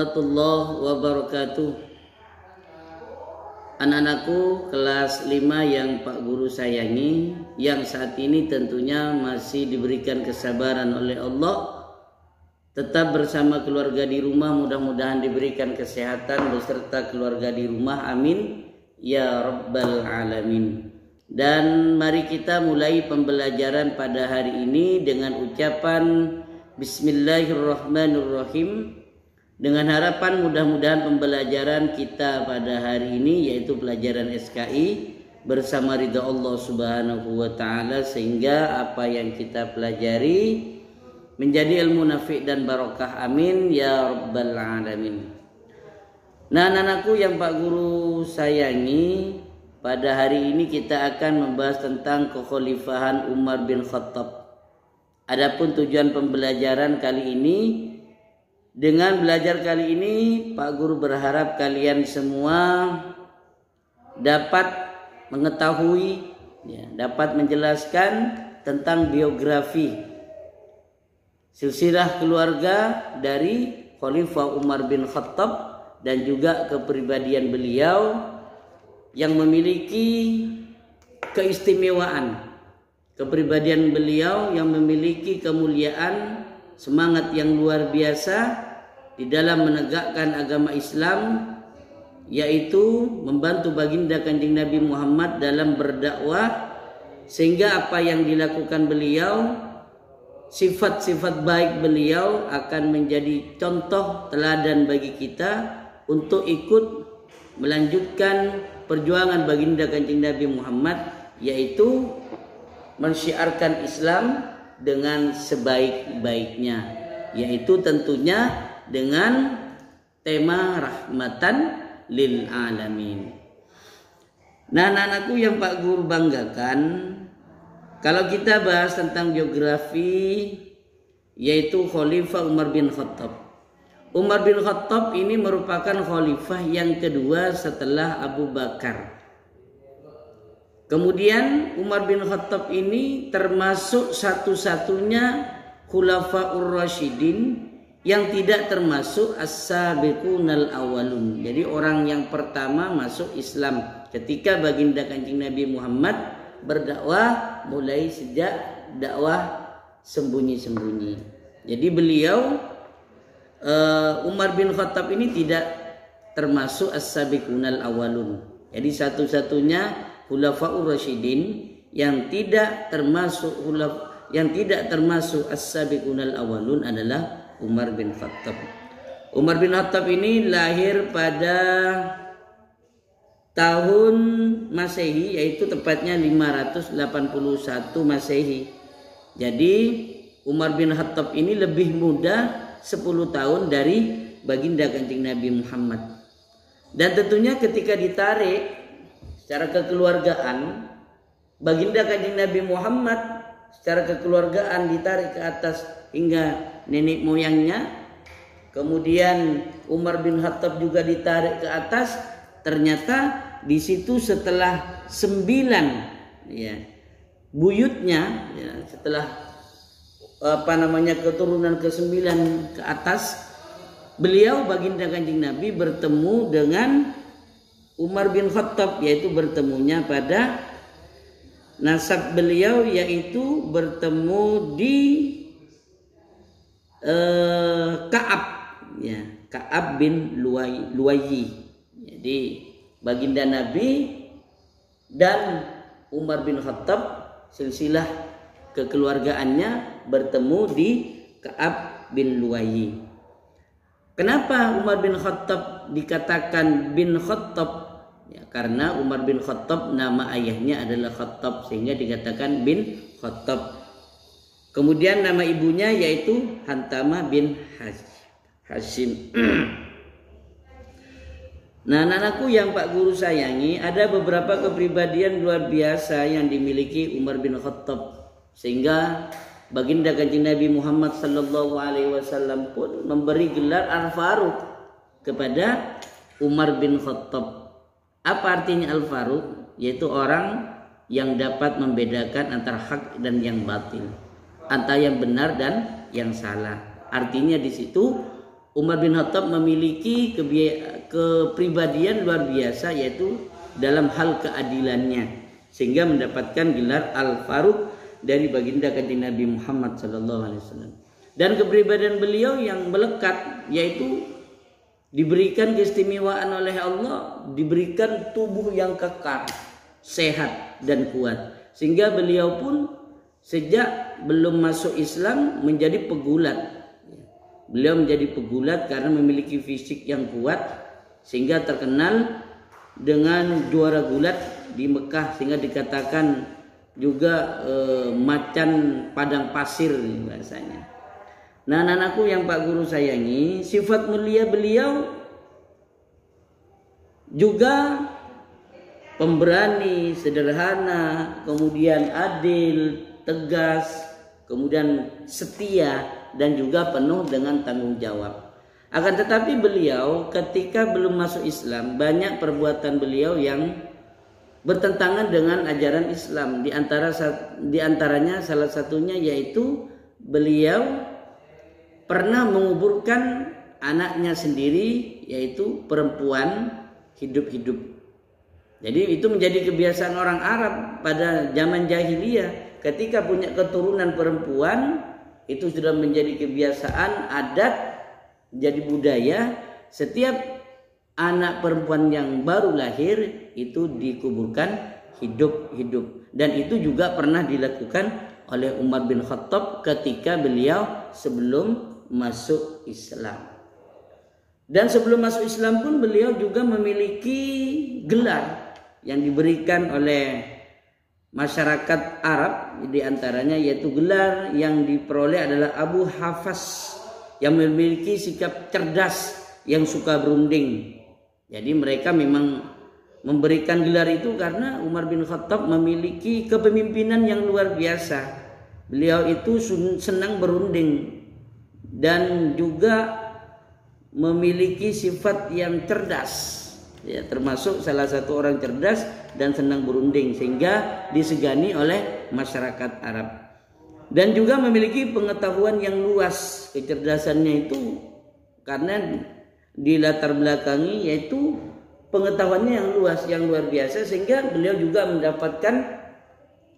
warahmatullahi wabarakatuh. Anak-anakku kelas 5 yang Pak Guru sayangi, yang saat ini tentunya masih diberikan kesabaran oleh Allah tetap bersama keluarga di rumah, mudah-mudahan diberikan kesehatan beserta keluarga di rumah, amin ya rabbal alamin. Dan mari kita mulai pembelajaran pada hari ini dengan ucapan Bismillahirrahmanirrahim, dengan harapan mudah-mudahan pembelajaran kita pada hari ini yaitu pelajaran SKI bersama ridha Allah Subhanahu wa taala, sehingga apa yang kita pelajari menjadi ilmu nafi' dan barokah, amin ya rabbal alamin. Nah, anak-anakku yang Pak Guru sayangi, pada hari ini kita akan membahas tentang kekhalifahan Umar bin Khattab. Adapun tujuan pembelajaran kali ini, dengan belajar kali ini Pak Guru berharap kalian semua dapat mengetahui, dapat menjelaskan tentang biografi silsilah keluarga dari Khalifah Umar bin Khattab dan juga kepribadian beliau yang memiliki keistimewaan. Kepribadian beliau yang memiliki kemuliaan, semangat yang luar biasa di dalam menegakkan agama Islam, yaitu membantu baginda Kanjeng Nabi Muhammad dalam berdakwah, sehingga apa yang dilakukan beliau, sifat-sifat baik beliau akan menjadi contoh teladan bagi kita untuk ikut melanjutkan perjuangan baginda Kanjeng Nabi Muhammad, yaitu mensyiarkan Islam dengan sebaik-baiknya, yaitu tentunya dengan tema rahmatan lil alamin. Nah, anak-anakku yang Pak Guru banggakan, kalau kita bahas tentang biografi yaitu Khalifah Umar bin Khattab. Umar bin Khattab ini merupakan khalifah yang kedua setelah Abu Bakar. Kemudian Umar bin Khattab ini termasuk satu-satunya Khulafaur Rasyidin yang tidak termasuk as-sabiqunal awalun. Jadi orang yang pertama masuk Islam ketika baginda Kanjeng Nabi Muhammad berdakwah, mulai sejak dakwah sembunyi-sembunyi. Jadi beliau Umar bin Khattab ini tidak termasuk as-sabiqunal awalun. Jadi satu-satunya Khulafaur Rasyidin yang tidak termasuk as-sabiqunal awalun adalah Umar bin Khattab. Umar bin Khattab ini lahir pada tahun Masehi, yaitu tepatnya 581 Masehi. Jadi Umar bin Khattab ini lebih muda 10 tahun dari baginda Kanjeng Nabi Muhammad. Dan tentunya ketika ditarik secara kekeluargaan, baginda Kanjeng Nabi Muhammad secara kekeluargaan ditarik ke atas hingga nenek moyangnya. Kemudian Umar bin Khattab juga ditarik ke atas. Ternyata di situ setelah 9 buyutnya, setelah keturunan ke-9 ke atas, beliau baginda Kanjeng Nabi bertemu dengan Umar bin Khattab, yaitu bertemunya pada nasab beliau, yaitu bertemu di Ka'ab bin Luwayyi. Jadi baginda Nabi dan Umar bin Khattab silsilah kekeluargaannya bertemu di Ka'ab bin Luwayyi. Kenapa Umar bin Khattab dikatakan bin Khattab? Karena Umar bin Khattab nama ayahnya adalah Khattab, sehingga dikatakan bin Khattab. Kemudian nama ibunya yaitu Hantamah bin Hashim. Nah, anak-anakku yang Pak Guru sayangi, ada beberapa kepribadian luar biasa yang dimiliki Umar bin Khattab, sehingga baginda Kanjeng Nabi Muhammad sallallahu alaihi wasallam pun memberi gelar Al-Faruq kepada Umar bin Khattab. Apa artinya Al-Faruq? Yaitu orang yang dapat membedakan antara hak dan yang batil, antara yang benar dan yang salah. Artinya di situ Umar bin Khattab memiliki kepribadian luar biasa, yaitu dalam hal keadilannya, sehingga mendapatkan gelar Al-Faruq dari baginda kanjeng Nabi Muhammad SAW. Dan kepribadian beliau yang melekat, yaitu diberikan keistimewaan oleh Allah, diberikan tubuh yang kekar, sehat dan kuat, sehingga beliau pun sejak belum masuk Islam menjadi pegulat. Beliau menjadi pegulat karena memiliki fisik yang kuat, sehingga terkenal dengan juara gulat di Mekah, sehingga dikatakan juga macan padang pasir bahasanya. Nah, anak-anakku yang Pak Guru sayangi, sifat mulia beliau juga pemberani, sederhana, kemudian adil, tegas, kemudian setia, dan juga penuh dengan tanggung jawab. Akan tetapi beliau ketika belum masuk Islam, banyak perbuatan beliau yang bertentangan dengan ajaran Islam. Di antaranya salah satunya yaitu beliau pernah menguburkan anaknya sendiri, yaitu perempuan hidup-hidup. Jadi itu menjadi kebiasaan orang Arab pada zaman jahiliyah. Ketika punya keturunan perempuan, itu sudah menjadi kebiasaan, adat, jadi budaya. Setiap anak perempuan yang baru lahir itu dikuburkan hidup-hidup. Dan itu juga pernah dilakukan oleh Umar bin Khattab ketika beliau sebelum masuk Islam. Dan sebelum masuk Islam pun beliau juga memiliki gelar yang diberikan oleh masyarakat Arab, di antaranya yaitu gelar yang diperoleh adalah Abu Hafs, yang memiliki sikap cerdas yang suka berunding. Jadi mereka memang memberikan gelar itu karena Umar bin Khattab memiliki kepemimpinan yang luar biasa. Beliau itu senang berunding dan juga memiliki sifat yang cerdas. Ya, termasuk salah satu orang cerdas dan senang berunding, sehingga disegani oleh masyarakat Arab. Dan juga memiliki pengetahuan yang luas. Kecerdasannya itu karena di latar belakangi yaitu pengetahuannya yang luas, yang luar biasa, sehingga beliau juga mendapatkan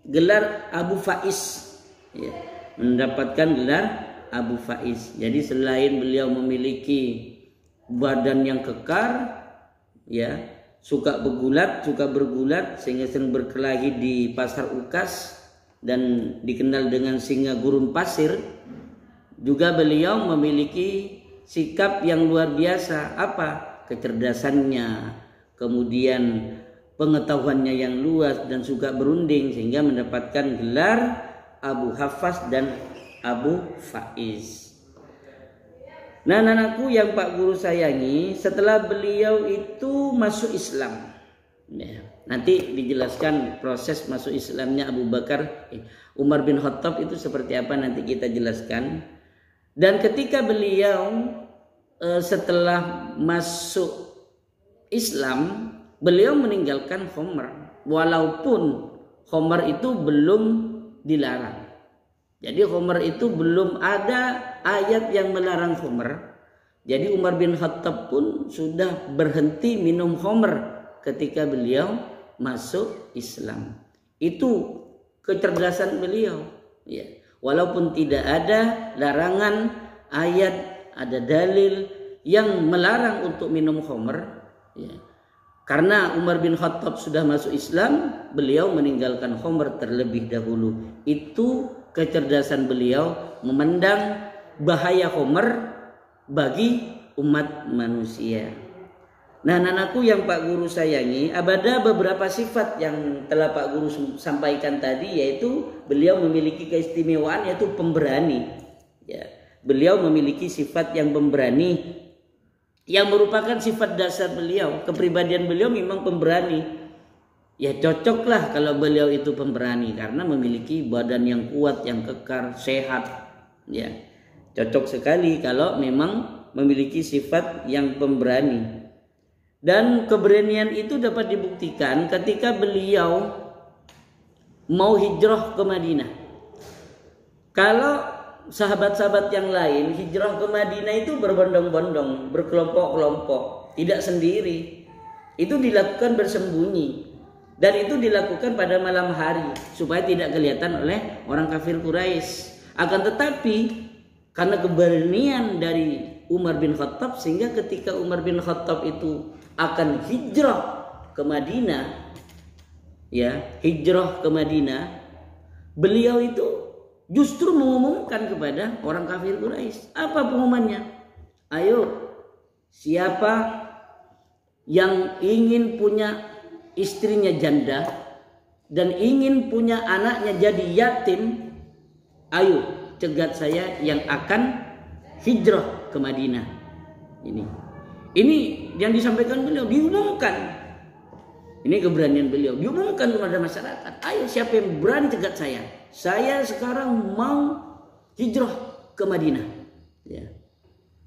gelar Abu Faiz. Ya, mendapatkan gelar Abu Faiz. Jadi selain beliau memiliki badan yang kekar, ya, suka bergulat sehingga sering berkelahi di pasar Ukas dan dikenal dengan singa gurun pasir, juga beliau memiliki sikap yang luar biasa. Apa? Kecerdasannya, kemudian pengetahuannya yang luas dan suka berunding, sehingga mendapatkan gelar Abu Hafs dan Abu Faiz. Nah, anakku yang Pak Guru sayangi, setelah beliau itu masuk Islam, ya, nanti dijelaskan proses masuk Islamnya Umar bin Khattab itu seperti apa, nanti kita jelaskan. Dan ketika beliau setelah masuk Islam, beliau meninggalkan khamr, walaupun khamr itu belum dilarang. Jadi khamr itu belum ada ayat yang melarang khamr. Jadi Umar bin Khattab pun sudah berhenti minum khamr ketika beliau masuk Islam. Itu kecerdasan beliau. Ya. Walaupun tidak ada larangan ayat, ada dalil yang melarang untuk minum khamr. Ya. Karena Umar bin Khattab sudah masuk Islam, beliau meninggalkan khamr terlebih dahulu. Itu kecerdasan beliau memandang bahaya khamr bagi umat manusia. Nah, anakku yang Pak Guru sayangi, ada beberapa sifat yang telah Pak Guru sampaikan tadi, yaitu beliau memiliki keistimewaan yaitu pemberani. Ya, beliau memiliki sifat yang pemberani, yang merupakan sifat dasar beliau. Kepribadian beliau memang pemberani. Ya, cocoklah kalau beliau itu pemberani karena memiliki badan yang kuat, yang kekar, sehat. Ya, cocok sekali kalau memang memiliki sifat yang pemberani. Dan keberanian itu dapat dibuktikan ketika beliau mau hijrah ke Madinah. Kalau sahabat-sahabat yang lain hijrah ke Madinah itu berbondong-bondong, berkelompok-kelompok, tidak sendiri. Itu dilakukan bersembunyi dan itu dilakukan pada malam hari supaya tidak kelihatan oleh orang kafir Quraisy. Akan tetapi karena keberanian dari Umar bin Khattab, sehingga ketika Umar bin Khattab itu akan hijrah ke Madinah, ya, hijrah ke Madinah, beliau itu justru mengumumkan kepada orang kafir Quraisy. Apa pengumumannya? Ayo, siapa yang ingin punya istrinya janda dan ingin punya anaknya jadi yatim, ayo cegat saya yang akan hijrah ke Madinah. Ini yang disampaikan beliau, diumumkan. Ini keberanian beliau, diumumkan kepada masyarakat. Ayo, siapa yang berani cegat saya? Saya sekarang mau hijrah ke Madinah. Ya.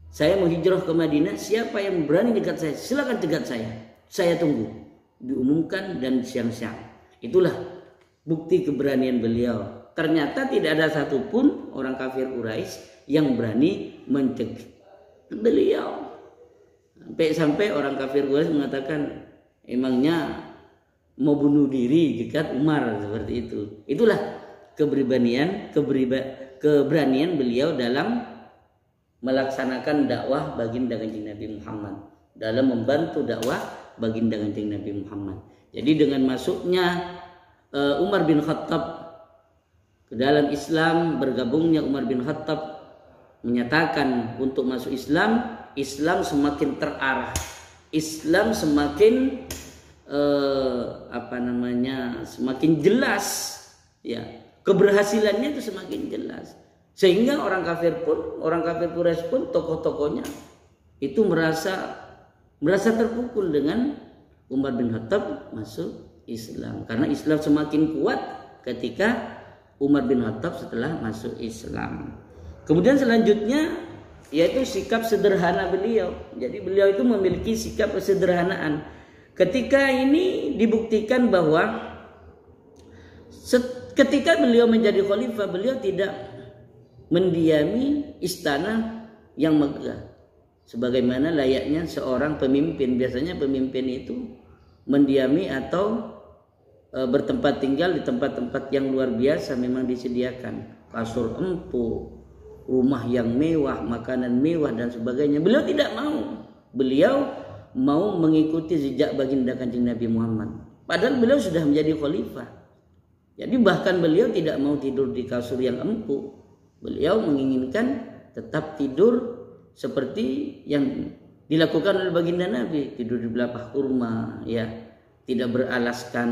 Saya mau hijrah ke Madinah. Siapa yang berani cegat saya? Silakan cegat saya. Saya tunggu. Diumumkan dan siang-siang. Itulah bukti keberanian beliau. Ternyata tidak ada satupun orang kafir Quraisy yang berani mencegat beliau. Sampai orang kafir Quraisy mengatakan, emangnya mau bunuh diri jika Umar, seperti itu. Itulah keberanian beliau dalam melaksanakan dakwah baginda Kanjeng Nabi Muhammad, dalam membantu dakwah baginda Kanjeng Nabi Muhammad. Jadi dengan masuknya Umar bin Khattab ke dalam Islam, bergabungnya Umar bin Khattab menyatakan untuk masuk Islam, Islam semakin terarah, Islam semakin semakin jelas, ya, keberhasilannya itu semakin jelas, sehingga orang kafir Quraisy pun, tokoh-tokohnya itu merasa terpukul dengan Umar bin Khattab masuk Islam, karena Islam semakin kuat ketika Umar bin Khattab setelah masuk Islam. Kemudian selanjutnya yaitu sikap sederhana beliau. Jadi beliau itu memiliki sikap kesederhanaan. Ketika ini dibuktikan bahwa ketika beliau menjadi khalifah, beliau tidak mendiami istana yang megah. Sebagaimana layaknya seorang pemimpin. Biasanya pemimpin itu mendiami atau bertempat tinggal di tempat-tempat yang luar biasa, memang disediakan kasur empuk, rumah yang mewah, makanan mewah dan sebagainya. Beliau tidak mau. Beliau mau mengikuti jejak baginda Kanjeng Nabi Muhammad. Padahal beliau sudah menjadi khalifah. Jadi bahkan beliau tidak mau tidur di kasur yang empuk. Beliau menginginkan tetap tidur seperti yang dilakukan oleh baginda Nabi, tidur di belapah kurma, ya, tidak beralaskan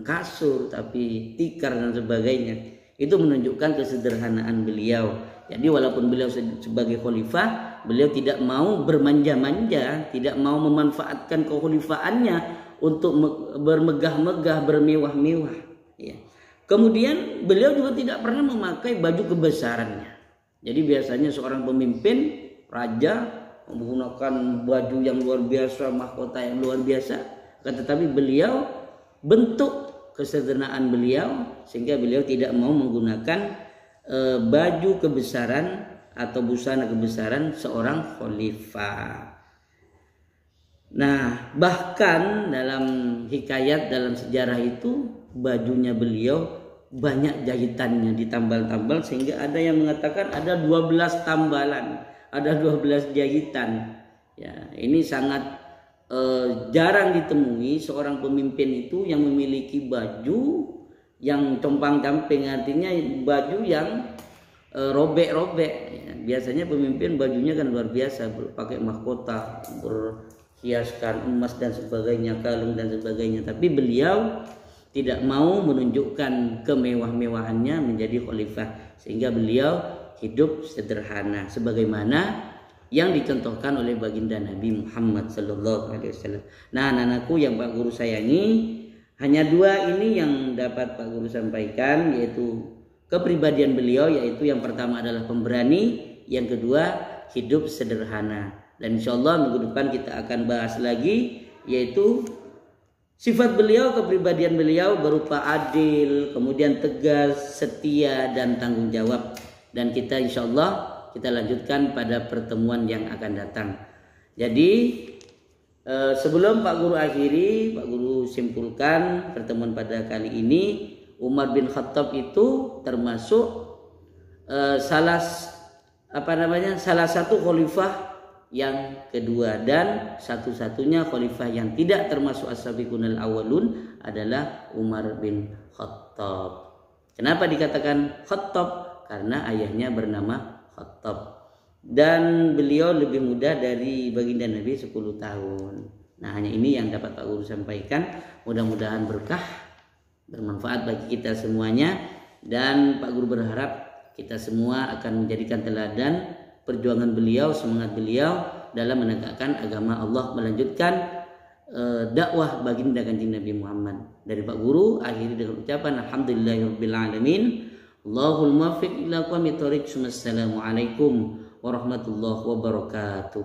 kasur tapi tikar dan sebagainya. Itu menunjukkan kesederhanaan beliau. Jadi walaupun beliau sebagai khalifah, beliau tidak mau bermanja-manja, tidak mau memanfaatkan kekhalifaannya untuk bermegah-megah, bermewah-mewah. Ya. Kemudian beliau juga tidak pernah memakai baju kebesarannya. Jadi biasanya seorang pemimpin, raja, menggunakan baju yang luar biasa, mahkota yang luar biasa. Tetapi beliau, bentuk kesederhanaan beliau, sehingga beliau tidak mau menggunakan baju kebesaran atau busana kebesaran seorang khalifah. Nah, bahkan dalam hikayat, dalam sejarah itu, bajunya beliau banyak jahitannya, ditambal-tambal, sehingga ada yang mengatakan ada 12 tambalan, ada 12 jahitan. Ya, ini sangat jarang ditemui seorang pemimpin itu yang memiliki baju yang compang-camping, artinya baju yang robek-robek. Ya, biasanya pemimpin bajunya kan luar biasa, pakai mahkota, berhiaskan emas dan sebagainya, kalung dan sebagainya. Tapi beliau tidak mau menunjukkan kemewah-mewahannya menjadi khalifah, sehingga beliau hidup sederhana sebagaimana yang dicontohkan oleh baginda Nabi Muhammad sallallahu alaihi wasallam. Nah, anak-anakku yang Pak Guru sayangi, hanya 2 ini yang dapat Pak Guru sampaikan, yaitu kepribadian beliau, yaitu yang pertama adalah pemberani, yang kedua hidup sederhana. Dan insyaallah minggu depan kita akan bahas lagi, yaitu sifat beliau, kepribadian beliau berupa adil, kemudian tegas, setia dan tanggung jawab. dan kita insya Allah kita lanjutkan pada pertemuan yang akan datang. Jadi sebelum Pak Guru akhiri, Pak Guru simpulkan pertemuan pada kali ini, Umar bin Khattab itu termasuk salah satu khalifah yang kedua dan satu-satunya khalifah yang tidak termasuk as-sabiqunal awwalun adalah Umar bin Khattab. Kenapa dikatakan Khattab? Karena ayahnya bernama Khattab dan beliau lebih muda dari baginda Nabi 10 tahun. Nah, hanya ini yang dapat Pak Guru sampaikan. Mudah-mudahan berkah, bermanfaat bagi kita semuanya, dan Pak Guru berharap kita semua akan menjadikan teladan perjuangan beliau, semangat beliau dalam menegakkan agama Allah, melanjutkan dakwah baginda Kanjeng Nabi Muhammad. Dari Pak Guru akhiri dengan ucapan alhamdulillahirabbil alamin. Allahul muwaffiq ila aqwamit thoriq. Wassalamualaikum warahmatullahi wabarakatuh.